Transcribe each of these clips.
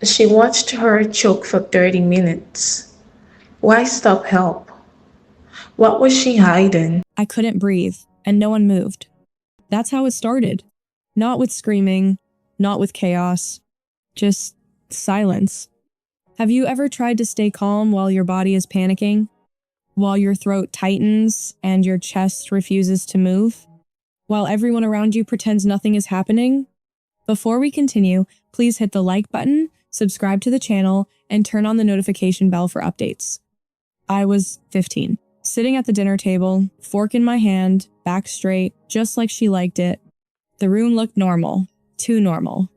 She watched her choke for 30 minutes. Why stop help? What was she hiding? I couldn't breathe, and no one moved. That's how it started. Not with screaming, not with chaos, just silence. Have you ever tried to stay calm while your body is panicking? While your throat tightens and your chest refuses to move? While everyone around you pretends nothing is happening? Before we continue, please hit the like button, subscribe to the channel, and turn on the notification bell for updates. I was 15, sitting at the dinner table, fork in my hand, back straight, just like she liked it. The room looked normal, too normal.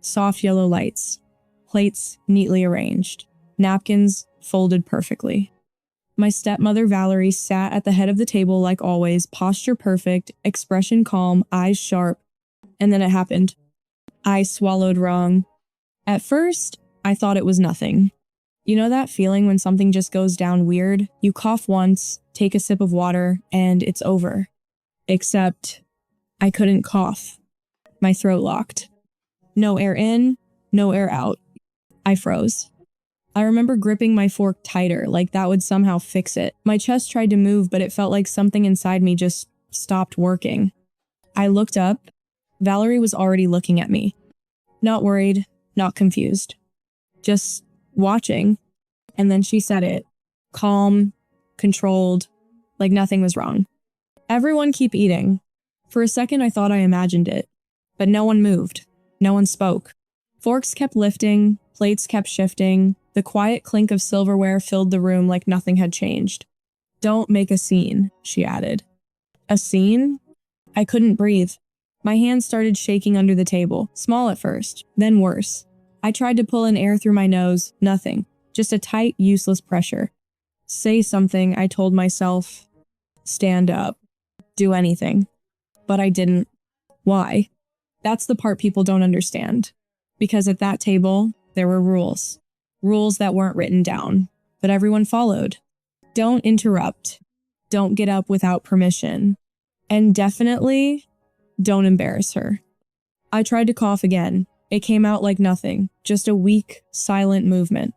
Soft yellow lights, plates neatly arranged, napkins folded perfectly. My stepmother Valerie sat at the head of the table like always, posture perfect, expression calm, eyes sharp. And then it happened. I swallowed wrong. At first, I thought it was nothing. You know that feeling when something just goes down weird? You cough once, take a sip of water, and it's over. Except, I couldn't cough. My throat locked. No air in, no air out. I froze. I remember gripping my fork tighter, like that would somehow fix it. My chest tried to move, but it felt like something inside me just stopped working. I looked up. Valerie was already looking at me. Not worried, not confused. Just watching. And then she said it. Calm, controlled, like nothing was wrong. Everyone keep eating. For a second, I thought I imagined it. But no one moved. No one spoke. Forks kept lifting, plates kept shifting. The quiet clink of silverware filled the room like nothing had changed. Don't make a scene, she added. A scene? I couldn't breathe. My hands started shaking under the table, small at first, then worse. I tried to pull in air through my nose, nothing. Just a tight, useless pressure. Say something, I told myself. Stand up. Do anything. But I didn't. Why? That's the part people don't understand. Because at that table, there were rules. Rules that weren't written down, but everyone followed. Don't interrupt. Don't get up without permission. And definitely, don't embarrass her. I tried to cough again. It came out like nothing, just a weak, silent movement.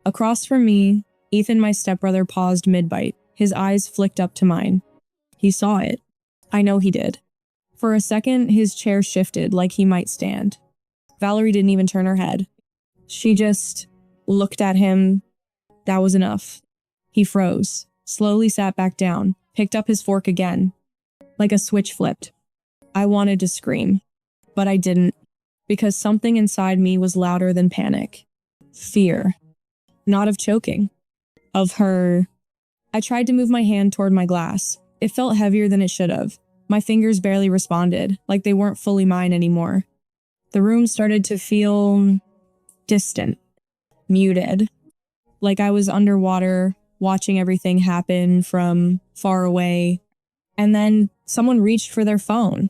Across from me, Ethan, my stepbrother, paused mid-bite. His eyes flicked up to mine. He saw it. I know he did. For a second, his chair shifted like he might stand. Valerie didn't even turn her head. She just looked at him. That was enough. He froze, slowly sat back down, picked up his fork again. Like a switch flipped. I wanted to scream, but I didn't, because something inside me was louder than panic. Fear. Not of choking. Of her. I tried to move my hand toward my glass. It felt heavier than it should have. My fingers barely responded, like they weren't fully mine anymore. The room started to feel distant, muted, like I was underwater, watching everything happen from far away. And then someone reached for their phone,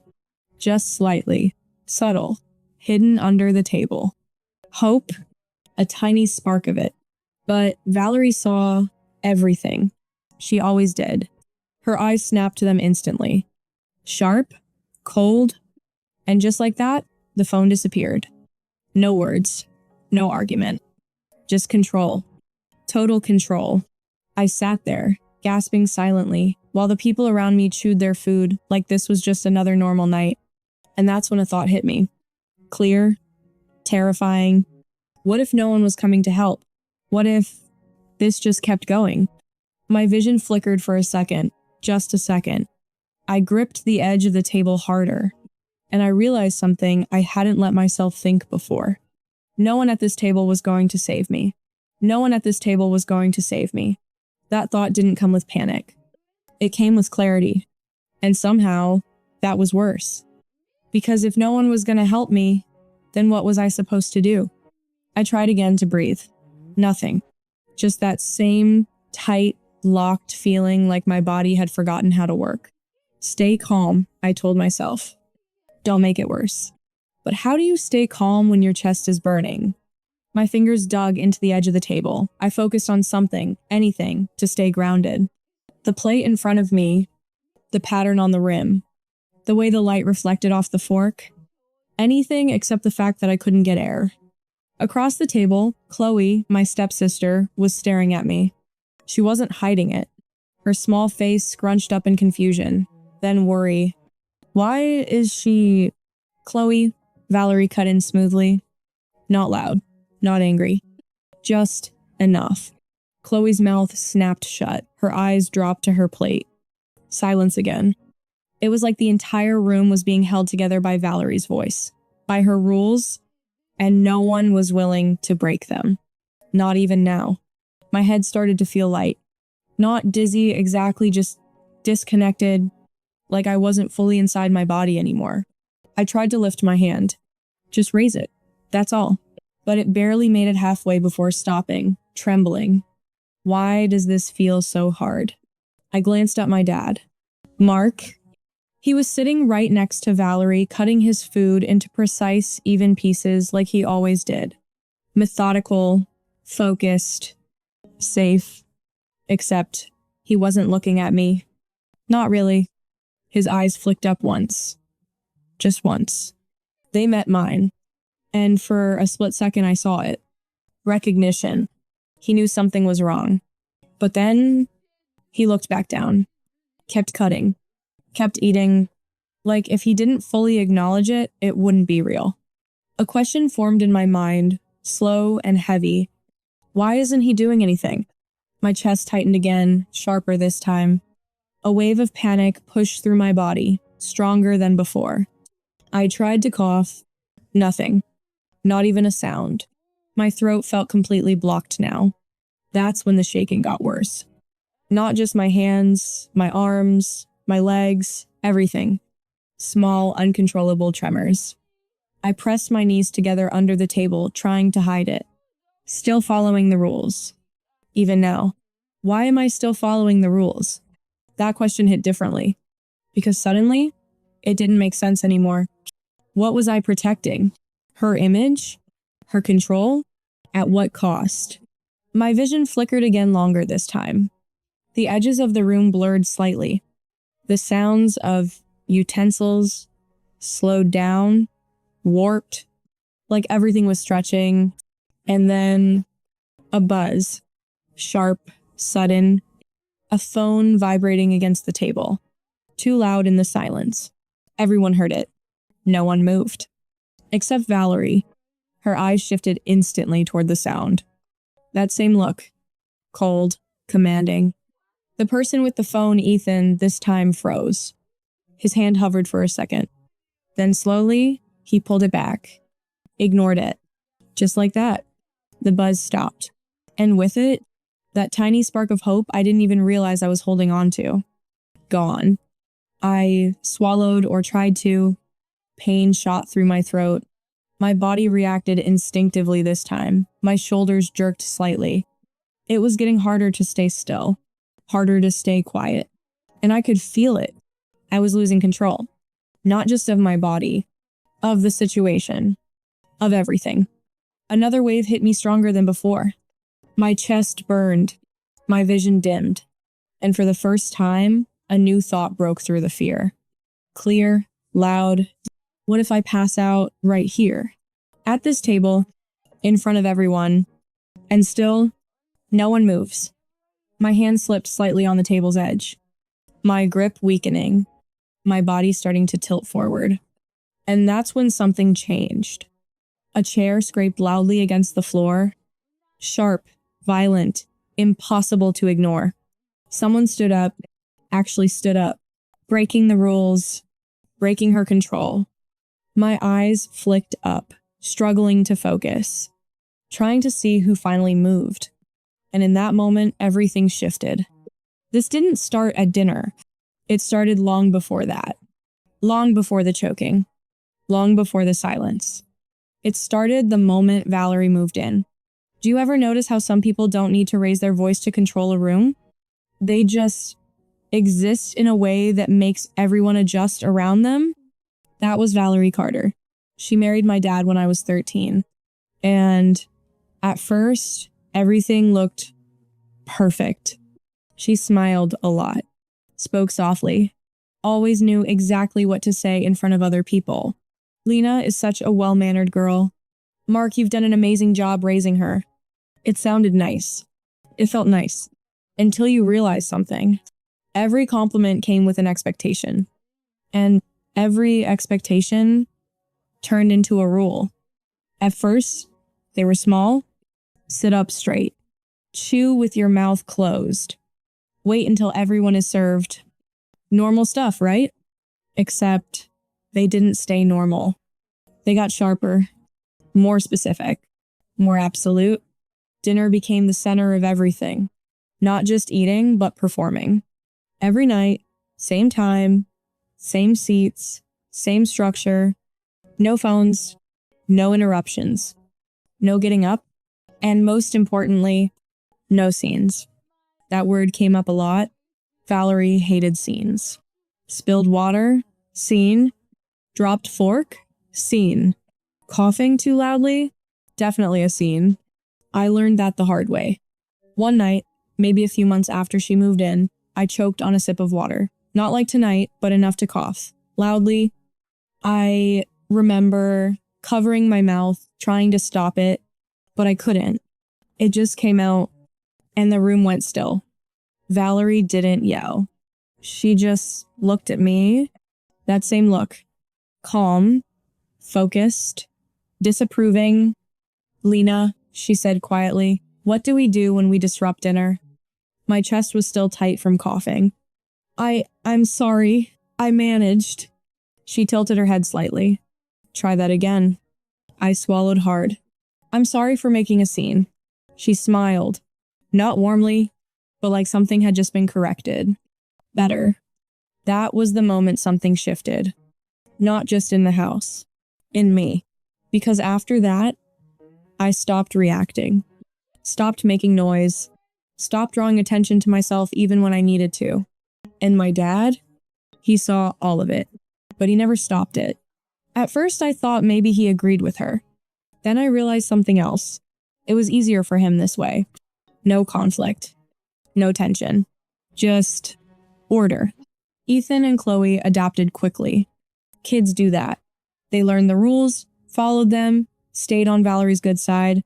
just slightly, subtle, hidden under the table. Hope, a tiny spark of it. But Valerie saw everything. She always did. Her eyes snapped to them instantly. Sharp, cold, and just like that, the phone disappeared. No words, no argument, just control. Total control. I sat there, gasping silently, while the people around me chewed their food like this was just another normal night. And that's when a thought hit me. Clear, terrifying. What if no one was coming to help? What if this just kept going? My vision flickered for a second, just a second. I gripped the edge of the table harder, and I realized something I hadn't let myself think before. No one at this table was going to save me. No one at this table was going to save me. That thought didn't come with panic. It came with clarity. And somehow, that was worse. Because if no one was going to help me, then what was I supposed to do? I tried again to breathe. Nothing. Just that same tight, locked feeling like my body had forgotten how to work. Stay calm, I told myself. Don't make it worse. But how do you stay calm when your chest is burning? My fingers dug into the edge of the table. I focused on something, anything, to stay grounded. The plate in front of me, the pattern on the rim, the way the light reflected off the fork. Anything except the fact that I couldn't get air. Across the table, Chloe, my stepsister, was staring at me. She wasn't hiding it. Her small face scrunched up in confusion, then worry. Why is she... Chloe, Valerie cut in smoothly. Not loud, not angry. Just enough. Chloe's mouth snapped shut. Her eyes dropped to her plate. Silence again. It was like the entire room was being held together by Valerie's voice, by her rules, and no one was willing to break them. Not even now. My head started to feel light. Not dizzy exactly, just disconnected, like I wasn't fully inside my body anymore. I tried to lift my hand. Just raise it. That's all. But it barely made it halfway before stopping, trembling. Why does this feel so hard? I glanced at my dad. Mark. He was sitting right next to Valerie, cutting his food into precise, even pieces like he always did. Methodical, focused, safe. Except he wasn't looking at me. Not really. His eyes flicked up once. Just once. They met mine. And for a split second I saw it. Recognition. He knew something was wrong. But then he looked back down. Kept cutting. Kept eating. Like if he didn't fully acknowledge it, it wouldn't be real. A question formed in my mind, slow and heavy. Why isn't he doing anything? My chest tightened again, sharper this time. A wave of panic pushed through my body, stronger than before. I tried to cough. Nothing. Not even a sound. My throat felt completely blocked now. That's when the shaking got worse. Not just my hands, my arms, my legs, everything. Small, uncontrollable tremors. I pressed my knees together under the table, trying to hide it. Still following the rules. Even now. Why am I still following the rules? That question hit differently. Because suddenly, it didn't make sense anymore. What was I protecting? Her image? Her control? At what cost? My vision flickered again longer this time. The edges of the room blurred slightly. The sounds of utensils slowed down, warped, like everything was stretching, and then a buzz, sharp, sudden, a phone vibrating against the table, too loud in the silence. Everyone heard it. No one moved. Except Valerie. Her eyes shifted instantly toward the sound. That same look. Cold, commanding. The person with the phone, Ethan, this time froze. His hand hovered for a second. Then slowly, he pulled it back. Ignored it. Just like that. The buzz stopped. And with it, that tiny spark of hope I didn't even realize I was holding on to. Gone. I swallowed or tried to. Pain shot through my throat. My body reacted instinctively this time. My shoulders jerked slightly. It was getting harder to stay still. Harder to stay quiet. And I could feel it. I was losing control. Not just of my body. Of the situation. Of everything. Another wave hit me stronger than before. My chest burned. My vision dimmed. And for the first time, a new thought broke through the fear. Clear, loud. What if I pass out right here? At this table, in front of everyone, and still, no one moves. My hand slipped slightly on the table's edge. My grip weakening. My body starting to tilt forward. And that's when something changed. A chair scraped loudly against the floor. Sharp, violent, impossible to ignore. Someone stood up, actually stood up, breaking the rules, breaking her control. My eyes flicked up, struggling to focus, trying to see who finally moved. And in that moment, everything shifted. This didn't start at dinner. It started long before that. Long before the choking. Long before the silence. It started the moment Valerie moved in. Do you ever notice how some people don't need to raise their voice to control a room? They just exist in a way that makes everyone adjust around them? That was Valerie Carter. She married my dad when I was 13. And at first, everything looked perfect. She smiled a lot, spoke softly, always knew exactly what to say in front of other people. Lena is such a well-mannered girl. Mark, you've done an amazing job raising her. It sounded nice. It felt nice. Until you realized something. Every compliment came with an expectation. And every expectation turned into a rule. At first, they were small. Sit up straight. Chew with your mouth closed. Wait until everyone is served. Normal stuff, right? Except they didn't stay normal. They got sharper, more specific, more absolute. Dinner became the center of everything. Not just eating, but performing. Every night, same time, same seats, same structure, no phones, no interruptions, no getting up, and most importantly, no scenes. That word came up a lot. Valerie hated scenes. Spilled water, scene. Dropped fork, scene. Coughing too loudly, definitely a scene. I learned that the hard way. One night, maybe a few months after she moved in, I choked on a sip of water. Not like tonight, but enough to cough. Loudly. I remember covering my mouth, trying to stop it, but I couldn't. It just came out, and the room went still. Valerie didn't yell. She just looked at me. That same look. Calm, focused, disapproving. Lena, she said quietly, what do we do when we disrupt dinner? My chest was still tight from coughing. I'm sorry. I managed. She tilted her head slightly. Try that again. I swallowed hard. I'm sorry for making a scene. She smiled. Not warmly, but like something had just been corrected. Better. That was the moment something shifted. Not just in the house. In me. Because after that, I stopped reacting. Stopped making noise. Stopped drawing attention to myself even when I needed to. And my dad, he saw all of it. But he never stopped it. At first I thought maybe he agreed with her. Then I realized something else. It was easier for him this way. No conflict. No tension. Just order. Ethan and Chloe adapted quickly. Kids do that. They learned the rules, followed them, stayed on Valerie's good side.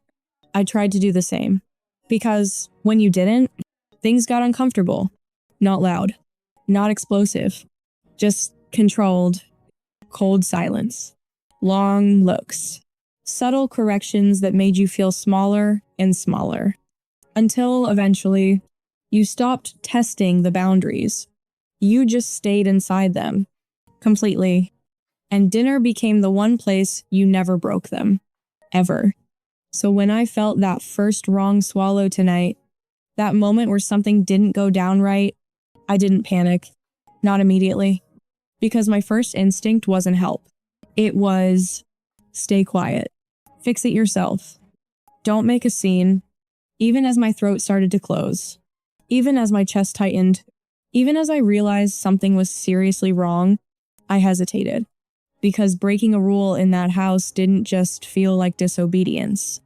I tried to do the same. Because when you didn't, things got uncomfortable. Not loud. Not explosive. Just controlled. Cold silence. Long looks. Subtle corrections that made you feel smaller and smaller. Until eventually, you stopped testing the boundaries. You just stayed inside them. Completely. And dinner became the one place you never broke them. Ever. So when I felt that first wrong swallow tonight, that moment where something didn't go down right, I didn't panic. Not immediately. Because my first instinct wasn't help. It was, stay quiet. Fix it yourself. Don't make a scene. Even as my throat started to close. Even as my chest tightened. Even as I realized something was seriously wrong, I hesitated. Because breaking a rule in that house didn't just feel like disobedience.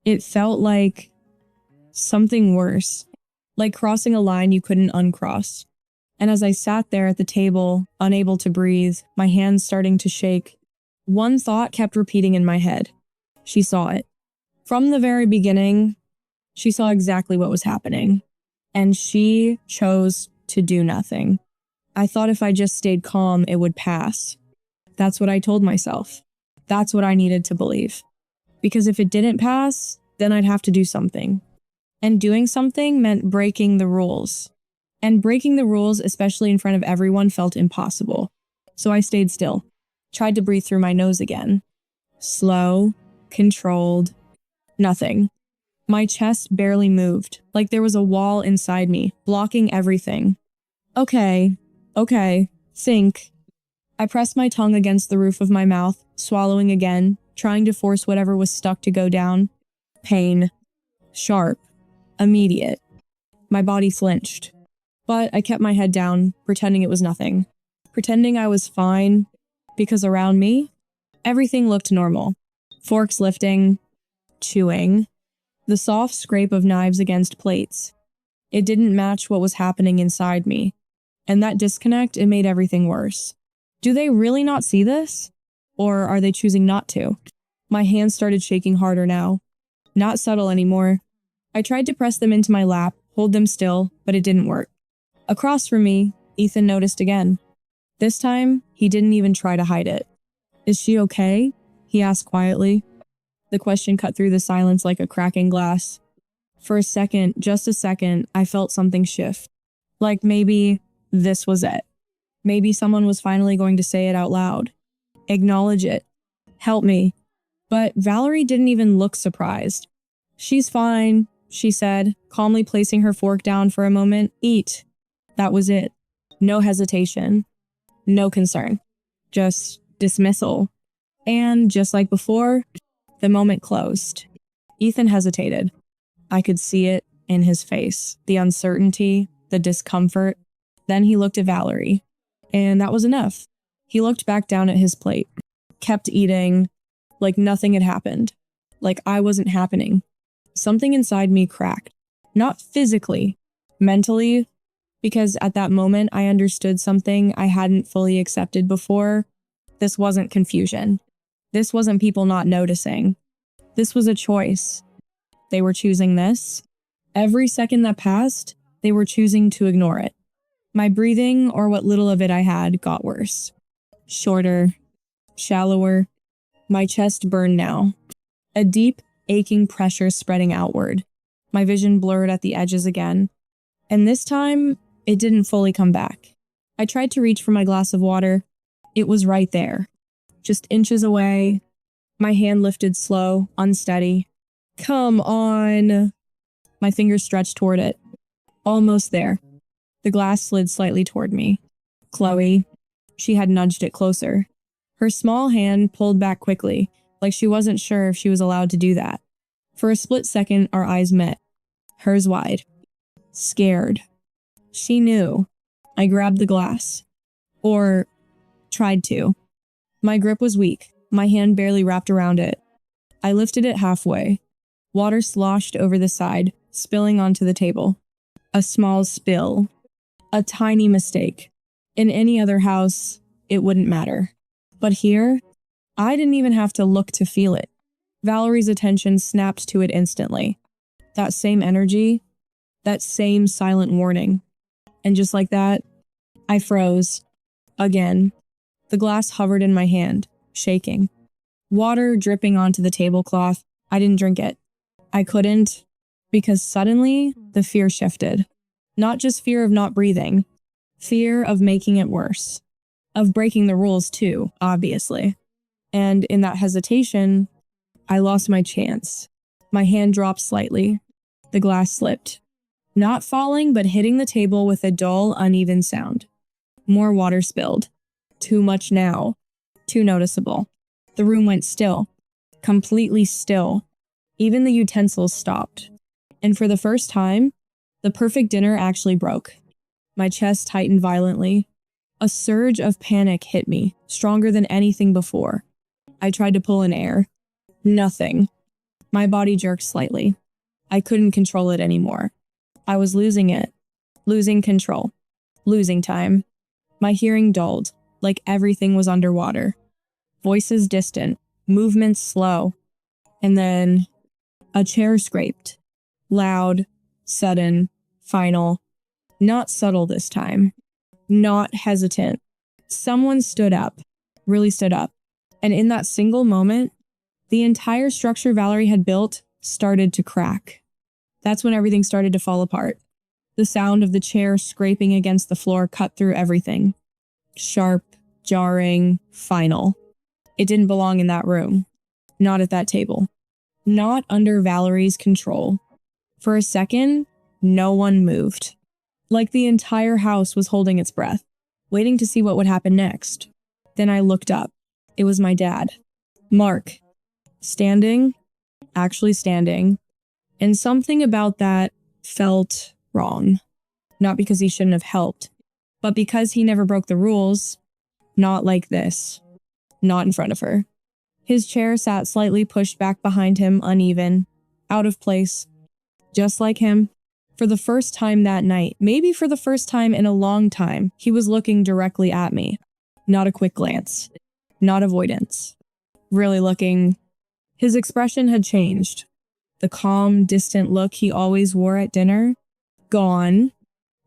It felt like something worse. Like crossing a line you couldn't uncross. And as I sat there at the table, unable to breathe, my hands starting to shake, one thought kept repeating in my head. She saw it. From the very beginning, she saw exactly what was happening. And she chose to do nothing. I thought if I just stayed calm, it would pass. That's what I told myself. That's what I needed to believe. Because if it didn't pass, then I'd have to do something. And doing something meant breaking the rules. And breaking the rules, especially in front of everyone, felt impossible. So I stayed still. Tried to breathe through my nose again. Slow, controlled, nothing. My chest barely moved, like there was a wall inside me, blocking everything. Okay, think. I pressed my tongue against the roof of my mouth, swallowing again, trying to force whatever was stuck to go down. Pain. Sharp. Immediate. My body flinched. But I kept my head down, pretending it was nothing. Pretending I was fine, because around me, everything looked normal. Forks lifting. Chewing. The soft scrape of knives against plates. It didn't match what was happening inside me. And that disconnect, it made everything worse. Do they really not see this? Or are they choosing not to? My hands started shaking harder now. Not subtle anymore. I tried to press them into my lap, hold them still, but it didn't work. Across from me, Ethan noticed again. This time, he didn't even try to hide it. "Is she okay?" he asked quietly. The question cut through the silence like a cracking glass. For a second, just a second, I felt something shift. Like maybe this was it. Maybe someone was finally going to say it out loud. Acknowledge it. Help me. But Valerie didn't even look surprised. "She's fine," she said, calmly placing her fork down for a moment. "Eat." That was it. No hesitation. No concern. Just dismissal. And just like before, the moment closed. Ethan hesitated. I could see it in his face. The uncertainty, the discomfort. Then he looked at Valerie. And that was enough. He looked back down at his plate. Kept eating. Like nothing had happened. Like I wasn't happening. Something inside me cracked. Not physically. Mentally. Because at that moment I understood something I hadn't fully accepted before. This wasn't confusion. This wasn't people not noticing. This was a choice. They were choosing this. Every second that passed, they were choosing to ignore it. My breathing, or what little of it I had, got worse. Shorter. Shallower. My chest burned now. A deep, aching pressure spreading outward. My vision blurred at the edges again. And this time, it didn't fully come back. I tried to reach for my glass of water. It was right there. Just inches away. My hand lifted slow, unsteady. Come on. My fingers stretched toward it. Almost there. The glass slid slightly toward me. Chloe. She had nudged it closer. Her small hand pulled back quickly, like she wasn't sure if she was allowed to do that. For a split second, our eyes met. Hers wide. Scared. She knew. I grabbed the glass. Or tried to. My grip was weak. My hand barely wrapped around it. I lifted it halfway. Water sloshed over the side, spilling onto the table. A small spill. A tiny mistake. In any other house, it wouldn't matter. But here, I didn't even have to look to feel it. Valerie's attention snapped to it instantly. That same energy, that same silent warning. And just like that, I froze. Again. The glass hovered in my hand, shaking. Water dripping onto the tablecloth. I didn't drink it. I couldn't, because suddenly the fear shifted. Not just fear of not breathing. Fear of making it worse. Of breaking the rules too, obviously. And in that hesitation, I lost my chance. My hand dropped slightly. The glass slipped. Not falling, but hitting the table with a dull, uneven sound. More water spilled. Too much now. Too noticeable. The room went still. Completely still. Even the utensils stopped. And for the first time, the perfect dinner actually broke. My chest tightened violently. A surge of panic hit me, stronger than anything before. I tried to pull in air. Nothing. My body jerked slightly. I couldn't control it anymore. I was losing it. Losing control. Losing time. My hearing dulled, like everything was underwater. Voices distant. Movements slow. And then a chair scraped. Loud. Sudden. Final. Not subtle this time. Not hesitant. Someone stood up. Really stood up. And in that single moment, the entire structure Valerie had built started to crack. That's when everything started to fall apart. The sound of the chair scraping against the floor cut through everything. Sharp, jarring, final. It didn't belong in that room. Not at that table. Not under Valerie's control. For a second, no one moved. Like the entire house was holding its breath, waiting to see what would happen next. Then I looked up. It was my dad. Mark. Standing. Actually standing. And something about that felt wrong. Not because he shouldn't have helped, but because he never broke the rules. Not like this. Not in front of her. His chair sat slightly pushed back behind him, uneven. Out of place. Just like him. For the first time that night, maybe for the first time in a long time, he was looking directly at me. Not a quick glance. Not avoidance. Really looking His expression had changed. The calm, distant look he always wore at dinner, gone.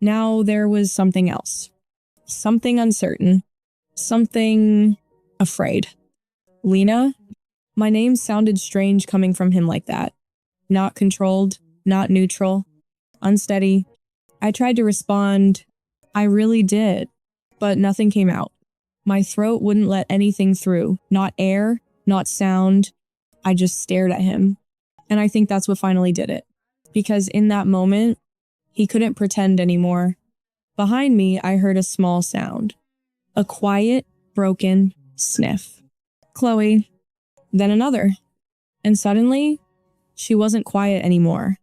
Now there was something else. Something uncertain. Something afraid. Lena? My name sounded strange coming from him like that. Not controlled, not neutral, unsteady. I tried to respond. I really did, but nothing came out. My throat wouldn't let anything through. Not air, not sound. I just stared at him. And I think that's what finally did it. Because in that moment, he couldn't pretend anymore. Behind me, I heard a small sound. A quiet, broken sniff. Chloe. Then another. And suddenly, she wasn't quiet anymore.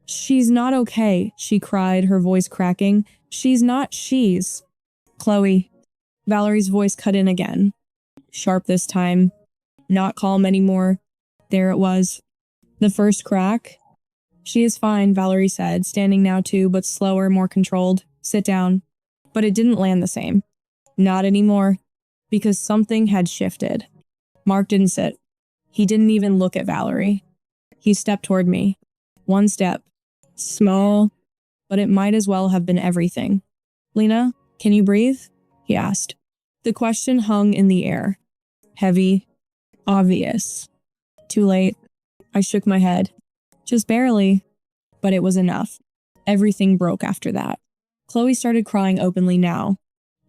She's not okay, she cried, her voice cracking. She's not. Chloe. Valerie's voice cut in again. Sharp this time. Not calm anymore. There it was. The first crack. She is fine, Valerie said, standing now too, but slower, more controlled. Sit down. But it didn't land the same. Not anymore. Because something had shifted. Mark didn't sit. He didn't even look at Valerie. He stepped toward me. One step. Small, but it might as well have been everything. Lena, can you breathe? He asked. The question hung in the air. Heavy. Obvious. Too late. I shook my head. Just barely. But it was enough. Everything broke after that. Chloe started crying openly now.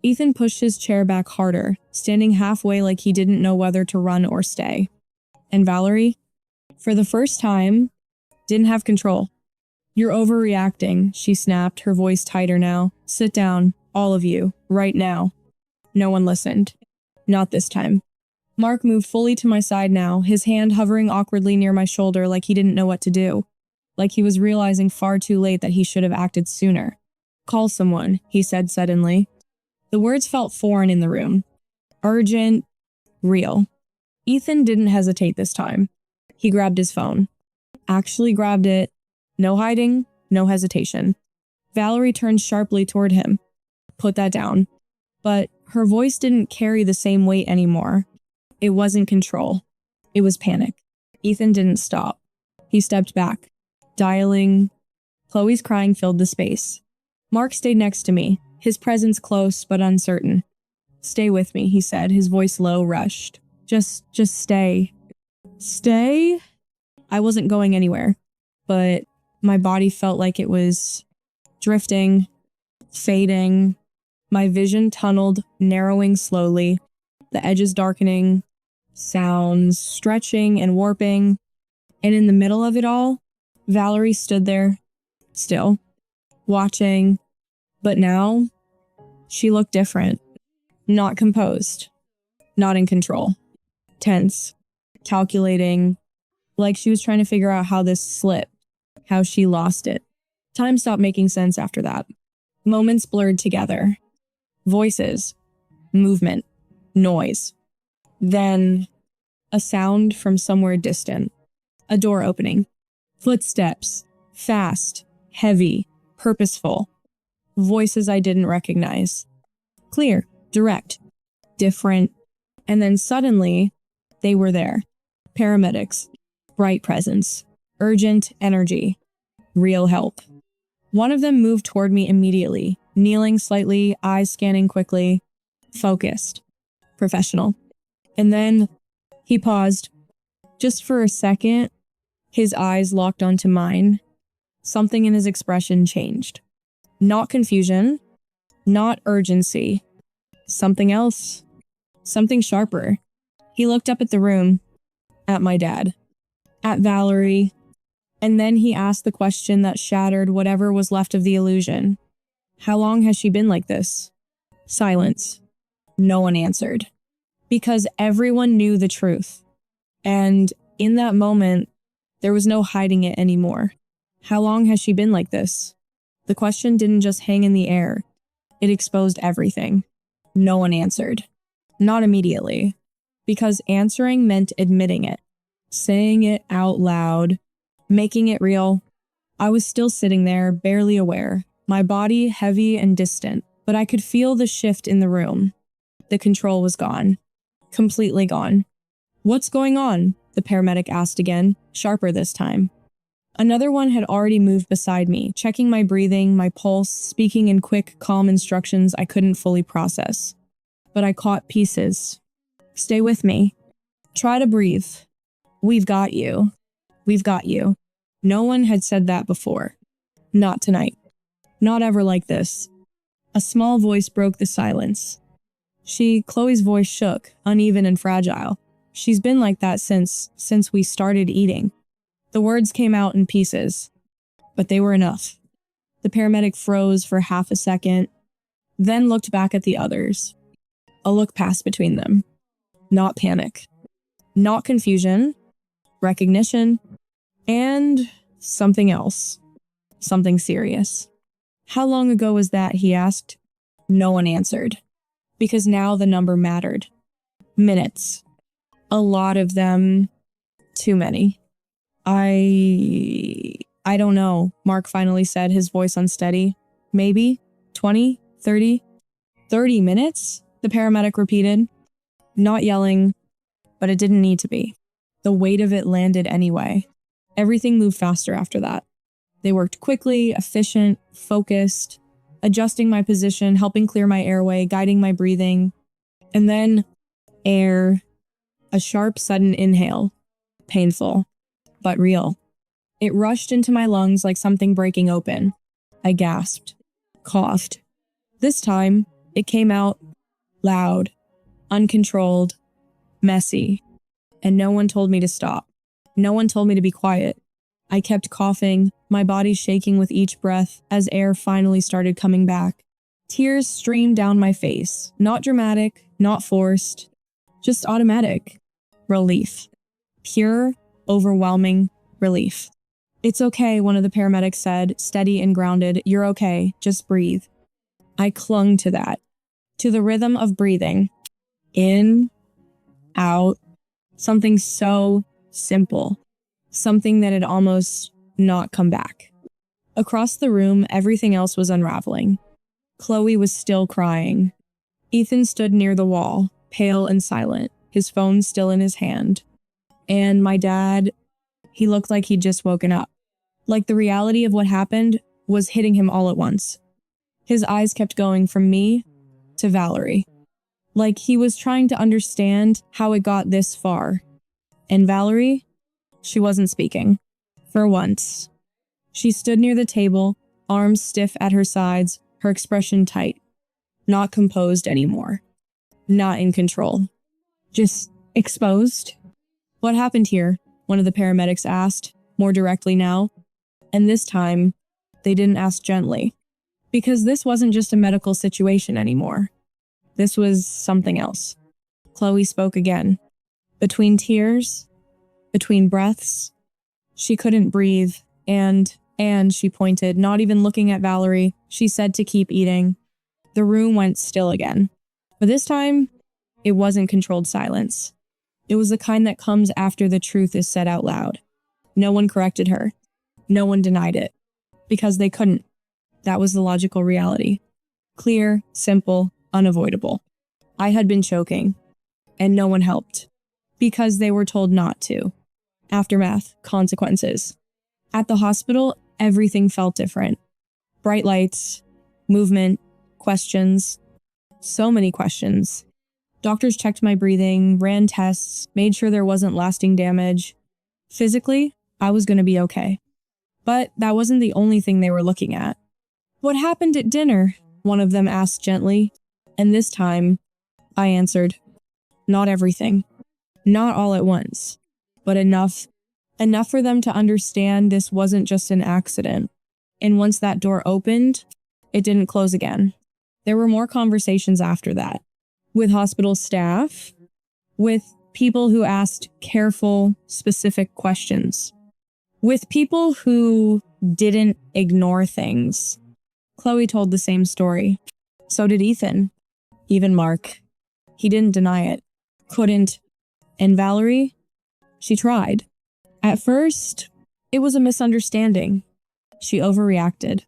Ethan pushed his chair back harder, standing halfway like he didn't know whether to run or stay. And Valerie, for the first time, didn't have control. You're overreacting, she snapped, her voice tighter now. Sit down, all of you, right now. No one listened. Not this time. Mark moved fully to my side now, his hand hovering awkwardly near my shoulder like he didn't know what to do. Like he was realizing far too late that he should have acted sooner. Call someone, he said suddenly. The words felt foreign in the room. Urgent, real. Ethan didn't hesitate this time. He grabbed his phone. Actually grabbed it. No hiding, no hesitation. Valerie turned sharply toward him. Put that down. But her voice didn't carry the same weight anymore. It wasn't control. It was panic. Ethan didn't stop. He stepped back. Dialing. Chloe's crying filled the space. Mark stayed next to me, his presence close but uncertain. Stay with me, he said, his voice low, rushed. Just stay. Stay? I wasn't going anywhere, but my body felt like it was drifting, fading. My vision tunneled, narrowing slowly, the edges darkening, sounds stretching and warping. And in the middle of it all, Valerie stood there, still, watching. But now, she looked different. Not composed. Not in control. Tense. Calculating. Like she was trying to figure out how this slipped. How she lost it. Time stopped making sense after that. Moments blurred together. Voices. Movement. Noise. Then, a sound from somewhere distant. A door opening. Footsteps. Fast. Heavy. Purposeful. Voices I didn't recognize. Clear. Direct. Different. And then suddenly, they were there. Paramedics. Bright presence. Urgent energy. Real help. One of them moved toward me immediately, kneeling slightly, eyes scanning quickly. Focused. Professional. And then, he paused. Just for a second, his eyes locked onto mine. Something in his expression changed. Not confusion. Not urgency. Something else. Something sharper. He looked up at the room. At my dad. At Valerie. And then he asked the question that shattered whatever was left of the illusion. How long has she been like this? Silence. No one answered. Because everyone knew the truth. And in that moment, there was no hiding it anymore. How long has she been like this? The question didn't just hang in the air. It exposed everything. No one answered. Not immediately. Because answering meant admitting it. Saying it out loud. Making it real. I was still sitting there, barely aware. My body heavy and distant. But I could feel the shift in the room. The control was gone. Completely gone. What's going on? The paramedic asked again, sharper this time. Another one had already moved beside me, checking my breathing, my pulse, speaking in quick, calm instructions I couldn't fully process. But I caught pieces. Stay with me. Try to breathe. We've got you. We've got you. No one had said that before. Not tonight. Not ever like this. A small voice broke the silence. Chloe's voice shook, uneven and fragile. She's been like that since we started eating. The words came out in pieces, but they were enough. The paramedic froze for half a second, then looked back at the others. A look passed between them. Not panic. Not confusion. Recognition. And something else. Something serious. How long ago was that, he asked. No one answered. Because now the number mattered. Minutes. A lot of them. Too many. I don't know, Mark finally said, his voice unsteady. Maybe 20, 30 minutes? The paramedic repeated. Not yelling, but it didn't need to be. The weight of it landed anyway. Everything moved faster after that. They worked quickly, efficient, focused, adjusting my position, helping clear my airway, guiding my breathing. And then air, a sharp, sudden inhale. Painful, but real. It rushed into my lungs like something breaking open. I gasped, coughed. This time, it came out loud, uncontrolled, messy. And no one told me to stop. No one told me to be quiet. I kept coughing, my body shaking with each breath as air finally started coming back. Tears streamed down my face. Not dramatic, not forced, just automatic. Relief. Pure, overwhelming relief. It's okay, one of the paramedics said, steady and grounded. You're okay, just breathe. I clung to that, to the rhythm of breathing. In, out, something so simple, something that had almost not come back. Across the room, everything else was unraveling. Chloe was still crying. Ethan stood near the wall, pale and silent, his phone still in his hand. And my dad, he looked like he'd just woken up. Like the reality of what happened was hitting him all at once. His eyes kept going from me to Valerie. Like he was trying to understand how it got this far. And Valerie, she wasn't speaking. For once. She stood near the table, arms stiff at her sides, her expression tight. Not composed anymore. Not in control. Just exposed. What happened here? One of the paramedics asked, more directly now. And this time, they didn't ask gently. Because this wasn't just a medical situation anymore. This was something else. Chloe spoke again. Between tears, between breaths, she couldn't breathe, and she pointed, not even looking at Valerie. She said to keep eating. The room went still again. But this time, it wasn't controlled silence. It was the kind that comes after the truth is said out loud. No one corrected her. No one denied it. Because they couldn't. That was the logical reality. Clear, simple, unavoidable. I had been choking. And no one helped. Because they were told not to. Aftermath, consequences. At the hospital, everything felt different. Bright lights, movement, questions. So many questions. Doctors checked my breathing, ran tests, made sure there wasn't lasting damage. Physically, I was going to be okay. But that wasn't the only thing they were looking at. What happened at dinner? One of them asked gently. And this time, I answered, not everything. Not all at once. But enough for them to understand this wasn't just an accident. And once that door opened, it didn't close again. There were more conversations after that. With hospital staff, with people who asked careful, specific questions, with people who didn't ignore things. Chloe told the same story. So did Ethan. Even Mark. He didn't deny it. Couldn't. And Valerie? She tried. At first, it was a misunderstanding. She overreacted.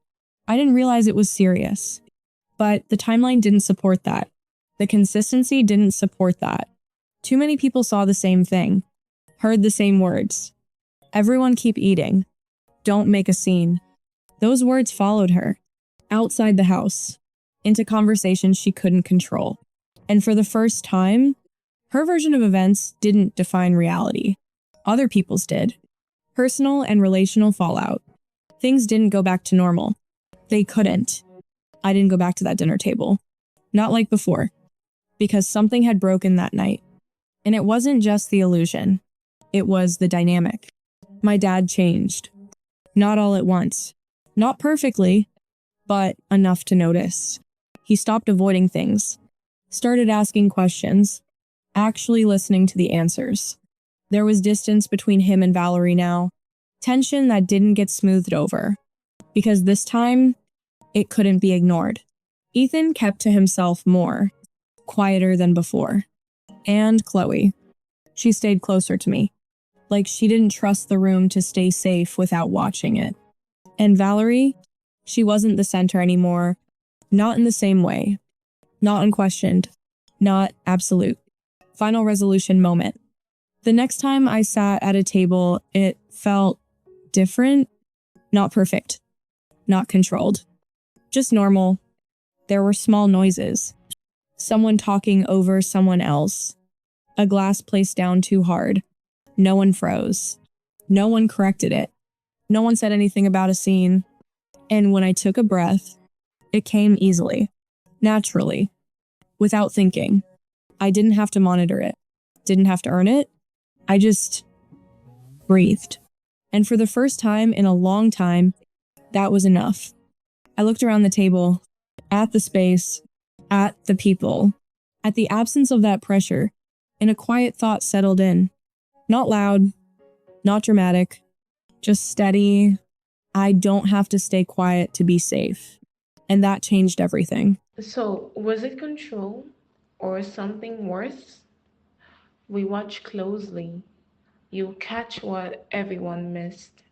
I didn't realize it was serious. But the timeline didn't support that. The consistency didn't support that. Too many people saw the same thing. Heard the same words. Everyone keep eating. Don't make a scene. Those words followed her, outside the house, into conversations she couldn't control. And for the first time, her version of events didn't define reality. Other people's did. Personal and relational fallout. Things didn't go back to normal. They couldn't. I didn't go back to that dinner table. Not like before. Because something had broken that night. And it wasn't just the illusion. It was the dynamic. My dad changed. Not all at once. Not perfectly, but enough to notice. He stopped avoiding things. Started asking questions. Actually listening to the answers. There was distance between him and Valerie now. Tension that didn't get smoothed over. Because this time, it couldn't be ignored. Ethan kept to himself more. Quieter than before. And Chloe. She stayed closer to me. Like she didn't trust the room to stay safe without watching it. And Valerie, she wasn't the center anymore. Not in the same way. Not unquestioned. Not absolute. Final resolution moment. The next time I sat at a table, it felt different. Not perfect. Not controlled. Just normal. There were small noises. Someone talking over someone else. A glass placed down too hard. No one froze. No one corrected it. No one said anything about a scene. And when I took a breath, it came easily, naturally, without thinking. I didn't have to monitor it. Didn't have to earn it. I just breathed. And for the first time in a long time, that was enough. I looked around the table, at the space, at the people, at the absence of that pressure, and a quiet thought settled in. Not loud, not dramatic, just steady. I don't have to stay quiet to be safe. And that changed everything. So, was it control or something worse? We watch closely. You'll catch what everyone missed.